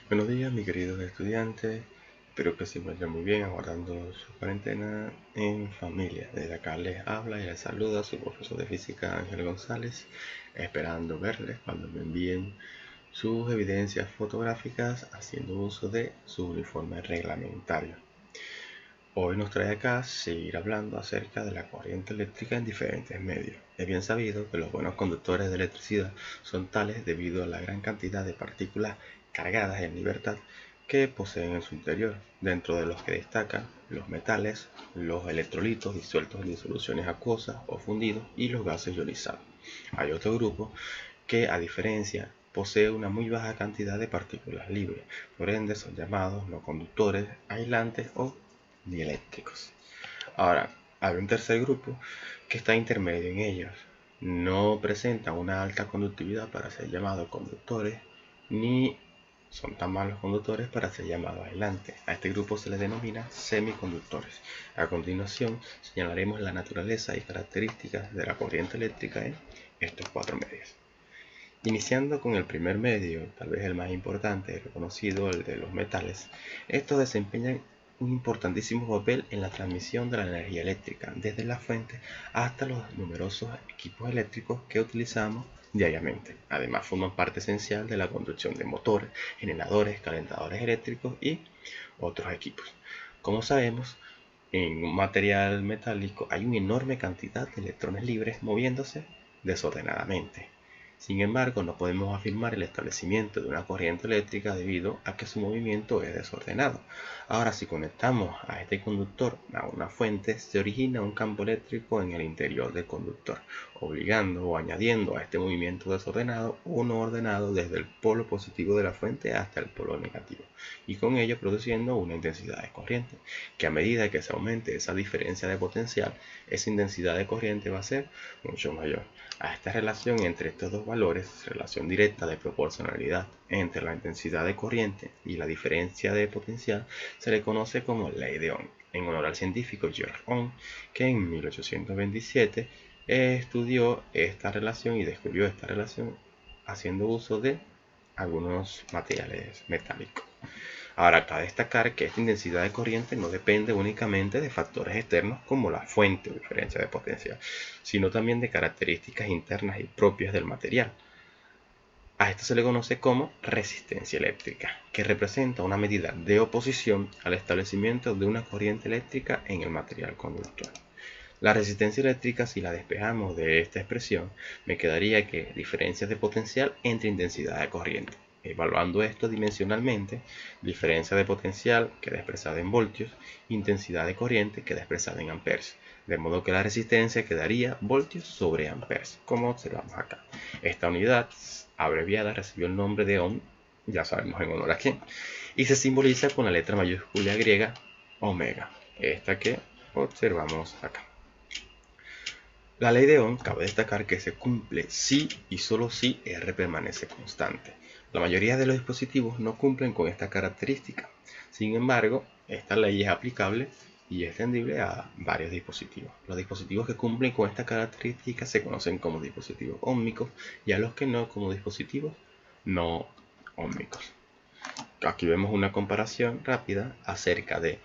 Buenos días, mis queridos estudiantes. Espero que se encuentren muy bien, aguardando su cuarentena en familia. Desde acá les habla y les saluda su profesor de física Ángel González, esperando verles cuando me envíen sus evidencias fotográficas haciendo uso de su uniforme reglamentario. Hoy nos trae acá seguir hablando acerca de la corriente eléctrica en diferentes medios. Es bien sabido que los buenos conductores de electricidad son tales debido a la gran cantidad de partículas cargadas en libertad que poseen en su interior, dentro de los que destacan los metales, los electrolitos disueltos en disoluciones acuosas o fundidos y los gases ionizados. Hay otro grupo que, a diferencia, posee una muy baja cantidad de partículas libres, por ende son llamados no conductores, aislantes o dieléctricos. Ahora, hay un tercer grupo que está intermedio en ellos. No presentan una alta conductividad para ser llamados conductores, ni son tan malos conductores para ser llamados aislantes. A este grupo se les denomina semiconductores. A continuación, señalaremos la naturaleza y características de la corriente eléctrica en estos cuatro medios. Iniciando con el primer medio, tal vez el más importante y reconocido, el de los metales, estos desempeñan un importantísimo papel en la transmisión de la energía eléctrica, desde la fuente hasta los numerosos equipos eléctricos que utilizamos diariamente. Además, forman parte esencial de la conducción de motores, generadores, calentadores eléctricos y otros equipos. Como sabemos, en un material metálico hay una enorme cantidad de electrones libres moviéndose desordenadamente. Sin embargo, no podemos afirmar el establecimiento de una corriente eléctrica debido a que su movimiento es desordenado. Ahora, si conectamos a este conductor a una fuente, se origina un campo eléctrico en el interior del conductor, obligando o añadiendo a este movimiento desordenado uno ordenado desde el polo positivo de la fuente hasta el polo negativo, y con ello produciendo una intensidad de corriente, que a medida que se aumente esa diferencia de potencial, esa intensidad de corriente va a ser mucho mayor. A esta relación entre estos dos valores, relación directa de proporcionalidad entre la intensidad de corriente y la diferencia de potencial, se le conoce como ley de Ohm, en honor al científico George Ohm, que en 1827 estudió esta relación y descubrió esta relación haciendo uso de algunos materiales metálicos. Ahora, cabe destacar que esta intensidad de corriente no depende únicamente de factores externos como la fuente o diferencia de potencial, sino también de características internas y propias del material. A esto se le conoce como resistencia eléctrica, que representa una medida de oposición al establecimiento de una corriente eléctrica en el material conductor. La resistencia eléctrica, si la despejamos de esta expresión, me quedaría que diferencias de potencial entre intensidad de corriente. Evaluando esto dimensionalmente, diferencia de potencial queda expresada en voltios, intensidad de corriente queda expresada en amperes, de modo que la resistencia quedaría voltios sobre amperes, como observamos acá. Esta unidad abreviada recibió el nombre de ohm, ya sabemos en honor a quién, y se simboliza con la letra mayúscula griega omega, esta que observamos acá. La ley de Ohm cabe destacar que se cumple si y solo si R permanece constante. La mayoría de los dispositivos no cumplen con esta característica. Sin embargo, esta ley es aplicable y extendible a varios dispositivos. Los dispositivos que cumplen con esta característica se conocen como dispositivos óhmicos y a los que no como dispositivos no óhmicos. Aquí vemos una comparación rápida acerca de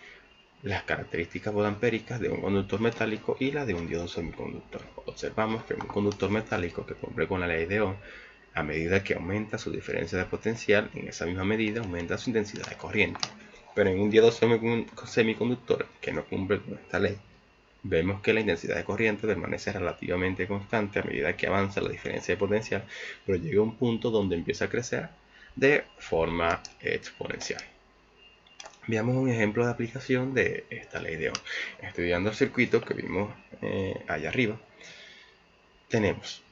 las características vodampéricas de un conductor metálico y la de un diodo semiconductor. Observamos que un conductor metálico que cumple con la ley de Ohm, a medida que aumenta su diferencia de potencial, en esa misma medida aumenta su intensidad de corriente. Pero en un diodo semiconductor que no cumple con esta ley, vemos que la intensidad de corriente permanece relativamente constante a medida que avanza la diferencia de potencial, pero llega a un punto donde empieza a crecer de forma exponencial. Veamos un ejemplo de aplicación de esta ley de Ohm. Estudiando el circuito que vimos allá arriba, tenemos,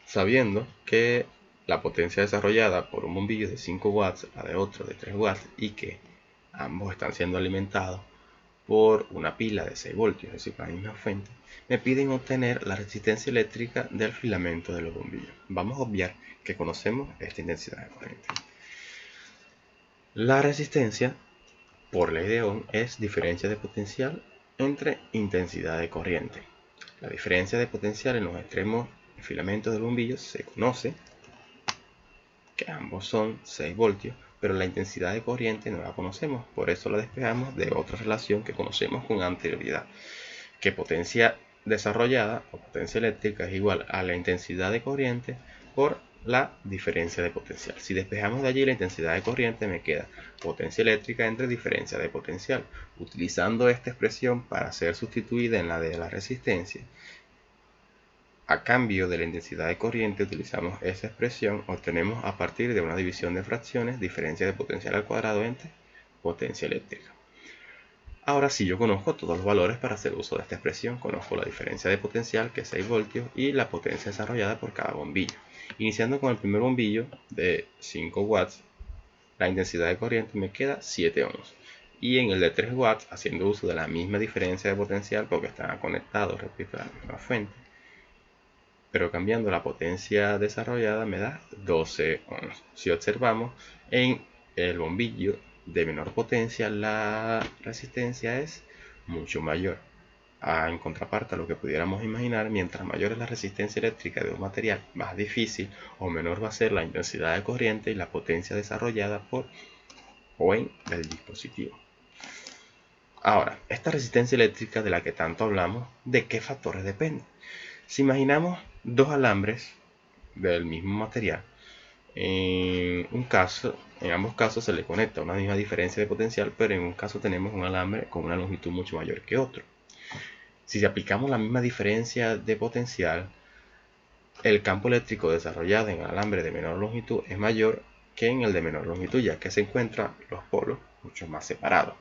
sabiendo que la potencia desarrollada por un bombillo de 5 watts, la de otro de 3 watts, y que ambos están siendo alimentados por una pila de 6 voltios, es decir, la misma fuente, me piden obtener la resistencia eléctrica del filamento de los bombillos. Vamos a obviar que conocemos esta intensidad de corriente. La resistencia por ley de Ohm es diferencia de potencial entre intensidad de corriente. La diferencia de potencial en los extremos del filamento del bombillo se conoce que ambos son 6 voltios, pero la intensidad de corriente no la conocemos, por eso la despejamos de otra relación que conocemos con anterioridad, que potencia desarrollada o potencia eléctrica es igual a la intensidad de corriente por la diferencia de potencial. Si despejamos de allí la intensidad de corriente, me queda potencia eléctrica entre diferencia de potencial, utilizando esta expresión para ser sustituida en la de la resistencia. A cambio de la intensidad de corriente utilizamos esa expresión, obtenemos a partir de una división de fracciones diferencia de potencial al cuadrado entre potencia eléctrica. Ahora sí, yo conozco todos los valores para hacer uso de esta expresión. Conozco la diferencia de potencial, que es 6 voltios, y la potencia desarrollada por cada bombillo. Iniciando con el primer bombillo de 5 watts, la intensidad de corriente me queda 7 ohms. Y en el de 3 watts, haciendo uso de la misma diferencia de potencial, porque están conectados, repito, a la misma fuente, pero cambiando la potencia desarrollada me da 12 ohms. Si observamos, en el bombillo de menor potencia la resistencia es mucho mayor. En contraparte a lo que pudiéramos imaginar, mientras mayor es la resistencia eléctrica de un material, más difícil o menor va a ser la intensidad de corriente y la potencia desarrollada por o en el dispositivo. Ahora, esta resistencia eléctrica de la que tanto hablamos, ¿de qué factores depende? Si imaginamos dos alambres del mismo material, en ambos casos se le conecta una misma diferencia de potencial, pero en un caso tenemos un alambre con una longitud mucho mayor que otro. Si aplicamos la misma diferencia de potencial, el campo eléctrico desarrollado en el alambre de menor longitud es mayor que en el de menor longitud, ya que se encuentran los polos mucho más separados.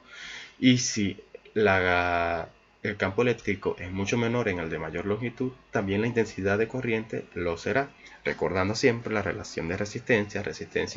Y si el campo eléctrico es mucho menor en el de mayor longitud, también la intensidad de corriente lo será, recordando siempre la relación de resistencia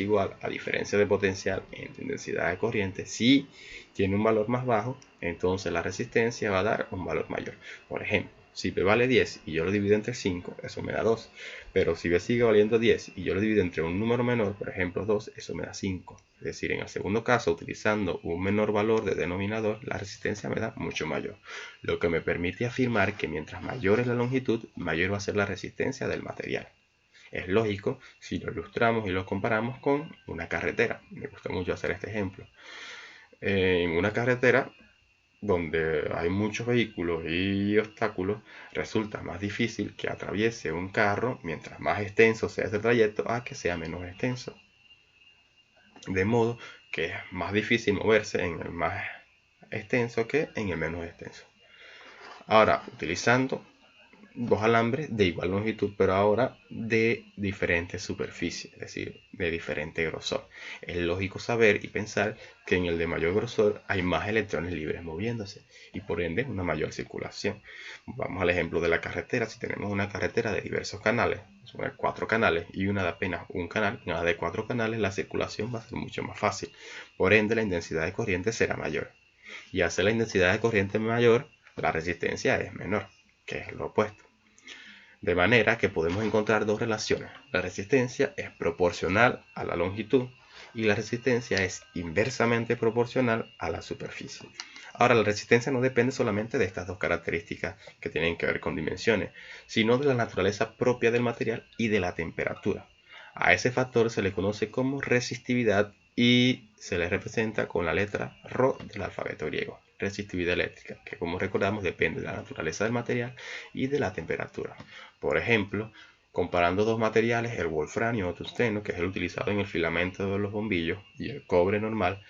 igual a diferencia de potencial entre intensidad de corriente. Si tiene un valor más bajo, entonces la resistencia va a dar un valor mayor. Por ejemplo, si P vale 10 y yo lo divido entre 5, eso me da 2. Pero si B sigue valiendo 10 y yo lo divido entre un número menor, por ejemplo 2, eso me da 5. Es decir, en el segundo caso, utilizando un menor valor de denominador, la resistencia me da mucho mayor. Lo que me permite afirmar que mientras mayor es la longitud, mayor va a ser la resistencia del material. Es lógico si lo ilustramos y lo comparamos con una carretera. Me gusta mucho hacer este ejemplo. En una carretera donde hay muchos vehículos y obstáculos, resulta más difícil que atraviese un carro mientras más extenso sea ese trayecto a que sea menos extenso. De modo que es más difícil moverse en el más extenso que en el menos extenso. Ahora, utilizando dos alambres de igual longitud, pero ahora de diferente superficie, es decir, de diferente grosor. Es lógico saber y pensar que en el de mayor grosor hay más electrones libres moviéndose y por ende una mayor circulación. Vamos al ejemplo de la carretera. Si tenemos una carretera de diversos canales, 4 canales y una de apenas un canal, una de 4 canales, la circulación va a ser mucho más fácil. Por ende, la intensidad de corriente será mayor. Y al ser la intensidad de corriente mayor, la resistencia es menor, que es lo opuesto. De manera que podemos encontrar dos relaciones. La resistencia es proporcional a la longitud y la resistencia es inversamente proporcional a la superficie. Ahora, la resistencia no depende solamente de estas dos características que tienen que ver con dimensiones, sino de la naturaleza propia del material y de la temperatura. A ese factor se le conoce como resistividad y se le representa con la letra Rho del alfabeto griego. Resistividad eléctrica, que como recordamos depende de la naturaleza del material y de la temperatura. Por ejemplo, comparando dos materiales, el wolframio o tungsteno, que es el utilizado en el filamento de los bombillos, y el cobre normal,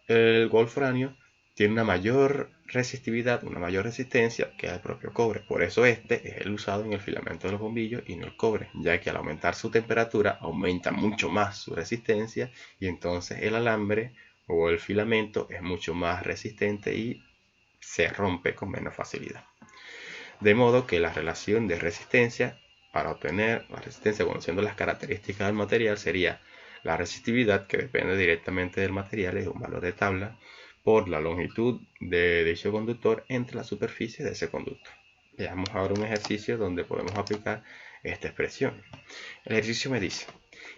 el wolframio tiene una mayor resistividad, una mayor resistencia que el propio cobre. Por eso este es el usado en el filamento de los bombillos y no el cobre, ya que al aumentar su temperatura aumenta mucho más su resistencia y entonces el alambre o el filamento es mucho más resistente y se rompe con menos facilidad. De modo que la relación de resistencia, para obtener la resistencia conociendo las características del material, sería la resistividad, que depende directamente del material, es un valor de tabla, por la longitud de dicho conductor entre la superficie de ese conductor. Veamos ahora un ejercicio donde podemos aplicar esta expresión. El ejercicio me dice: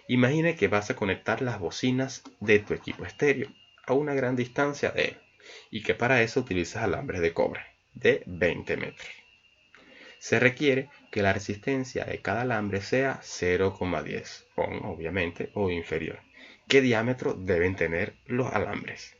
imagine que vas a conectar las bocinas de tu equipo estéreo a una gran distancia de él y que para eso utilizas alambres de cobre de 20 metros. Se requiere que la resistencia de cada alambre sea 0,10 ohm, obviamente, o inferior. ¿qué diámetro deben tener los alambres?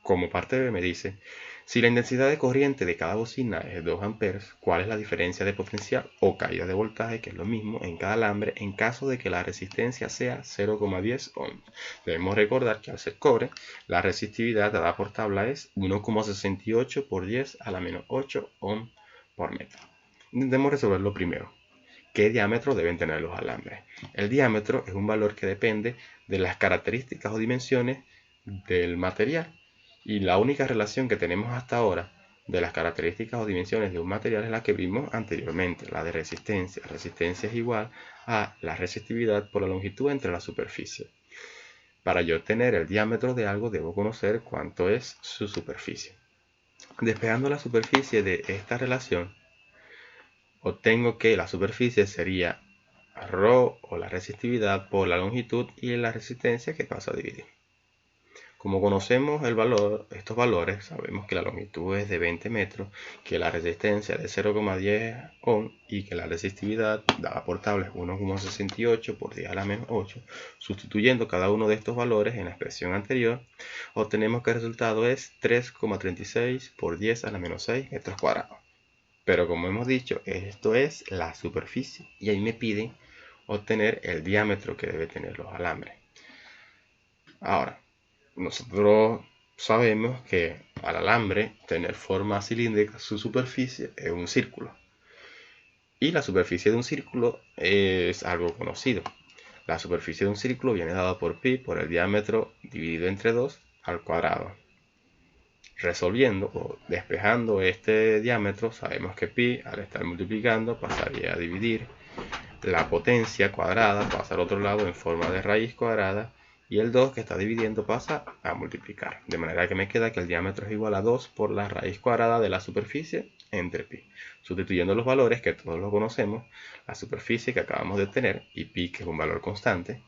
Como parte B me dice, si la intensidad de corriente de cada bocina es 2 amperes, ¿cuál es la diferencia de potencial o caída de voltaje, que es lo mismo, en cada alambre en caso de que la resistencia sea 0,10 ohms? Debemos recordar que al ser cobre, la resistividad dada por tabla es 1,68 por 10 a la menos 8 ohms por metro. Intentemos resolverlo primero. ¿Qué diámetro deben tener los alambres? El diámetro es un valor que depende de las características o dimensiones del material. Y la única relación que tenemos hasta ahora de las características o dimensiones de un material es la que vimos anteriormente, la de resistencia. Resistencia es igual a la resistividad por la longitud entre la superficie. Para yo obtener el diámetro de algo debo conocer cuánto es su superficie. Despejando la superficie de esta relación, obtengo que la superficie sería ρ o la resistividad por la longitud y la resistencia que paso a dividir. Como conocemos estos valores, sabemos que la longitud es de 20 metros, que la resistencia es de 0,10 ohm y que la resistividad dada por tabla es 1,68 por 10 a la menos 8. Sustituyendo cada uno de estos valores en la expresión anterior, obtenemos que el resultado es 3,36 por 10 a la menos 6 metros cuadrados. Pero como hemos dicho, esto es la superficie y ahí me piden obtener el diámetro que debe tener los alambres. Ahora, nosotros sabemos que al alambre tener forma cilíndrica, su superficie es un círculo. Y la superficie de un círculo es algo conocido. La superficie de un círculo viene dada por pi por el diámetro dividido entre 2 al cuadrado. Resolviendo o despejando este diámetro, sabemos que pi al estar multiplicando pasaría a dividir la potencia cuadrada, pasa al otro lado en forma de raíz cuadrada, y el 2 que está dividiendo pasa a multiplicar. De manera que me queda que el diámetro es igual a 2 por la raíz cuadrada de la superficie entre pi. Sustituyendo los valores, que todos los conocemos, la superficie que acabamos de obtener y pi, que es un valor constante,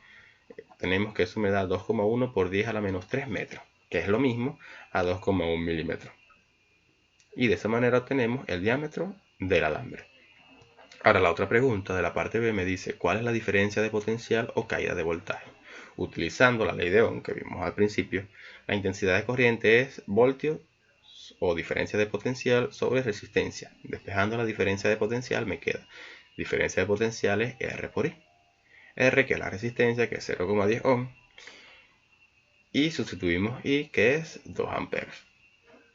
tenemos que eso me da 2,1 por 10 a la menos 3 metros, que es lo mismo a 2,1 milímetros. Y de esa manera obtenemos el diámetro del alambre. Ahora la otra pregunta de la parte B me dice ¿cuál es la diferencia de potencial o caída de voltaje? Utilizando la ley de Ohm que vimos al principio, la intensidad de corriente es voltios o diferencia de potencial sobre resistencia. Despejando la diferencia de potencial me queda diferencia de potencial es R por I. R que es la resistencia, que es 0,10 ohm, y sustituimos I, que es 2 amperes.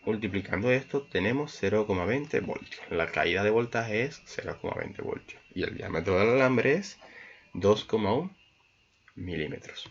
Multiplicando esto tenemos 0,20 voltios. La caída de voltaje es 0,20 voltios. Y el diámetro del alambre es 2,1 milímetros.